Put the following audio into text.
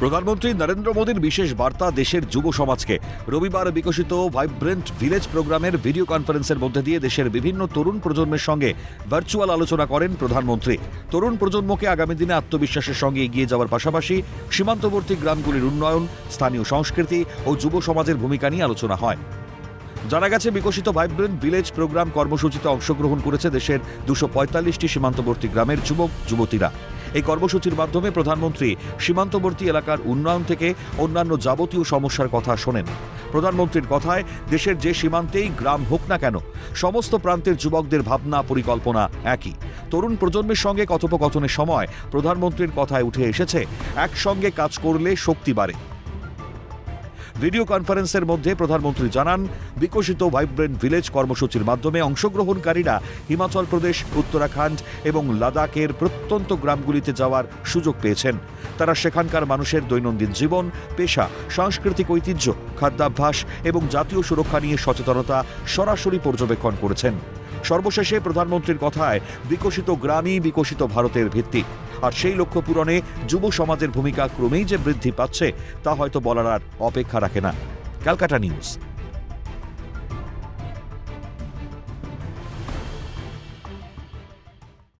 প্রধানমন্ত্রী নরেন্দ্র মোদীর বিশেষ বার্তা দেশের যুব সমাজকে। রবিবার বিকশিত ভাইব্রেন্ট ভিলেজ প্রোগ্রামের ভিডিও কনফারেন্সের মধ্যে দিয়ে দেশের বিভিন্ন তরুণ প্রজন্মের সঙ্গে ভার্চুয়াল আলোচনা করেন প্রধানমন্ত্রী। তরুণ প্রজন্মকে আগামী দিনে আত্মবিশ্বাসের সঙ্গে এগিয়ে যাওয়ার পাশাপাশি সীমান্তবর্তী গ্রামগুলির উন্নয়ন, স্থানীয় সংস্কৃতি ও যুব সমাজের ভূমিকা নিয়ে আলোচনা হয়। জানা গেছে, বিকশিত ভাইব্রেন্ট ভিলেজ প্রোগ্রাম কর্মসূচিতে অংশগ্রহণ করেছে দেশের 245টি সীমান্তবর্তী গ্রামের যুবক যুবতীরা। এই কর্মসূচির মাধ্যমে প্রধানমন্ত্রী সীমান্তবর্তী এলাকার উন্নয়ন থেকে অন্যান্য যাবতীয় সমস্যার কথা শোনেন। প্রধানমন্ত্রীর কথায়, দেশের যে সীমান্তেই গ্রাম হোক না কেন, সমস্ত প্রান্তের যুবকদের ভাবনা পরিকল্পনা একই। তরুণ প্রজন্মের সঙ্গে কথোপকথনের সময় প্রধানমন্ত্রীর কথায় উঠে এসেছে, একসঙ্গে কাজ করলে শক্তি বাড়ে। ভিডিও কনফারেন্সের মধ্যে প্রধানমন্ত্রী জানান, বিকশিত ভাইব্রেন্ট ভিলেজ কর্মসূচির মাধ্যমে অংশগ্রহণকারীরা হিমাচল প্রদেশ, উত্তরাখণ্ড এবং লাদাখের প্রত্যন্ত গ্রামগুলিতে যাওয়ার সুযোগ পেয়েছেন। তারা সেখানকার মানুষের দৈনন্দিন জীবন, পেশা, সাংস্কৃতিক ঐতিহ্য, খাদ্যাভ্যাস এবং জাতীয় সুরক্ষা নিয়ে সচেতনতা সরাসরি পর্যবেক্ষণ করেছেন। সর্বশেষে প্রধানমন্ত্রীর কথায়, বিকশিত গ্রামই বিকশিত ভারতের ভিত্তি। আর সেই লক্ষ্য পূরণে যুব সমাজের ভূমিকা ক্রমেই যে বৃদ্ধি পাচ্ছে তা হয়তো বলার আর অপেক্ষা রাখে না। ক্যালকাটা নিউজ।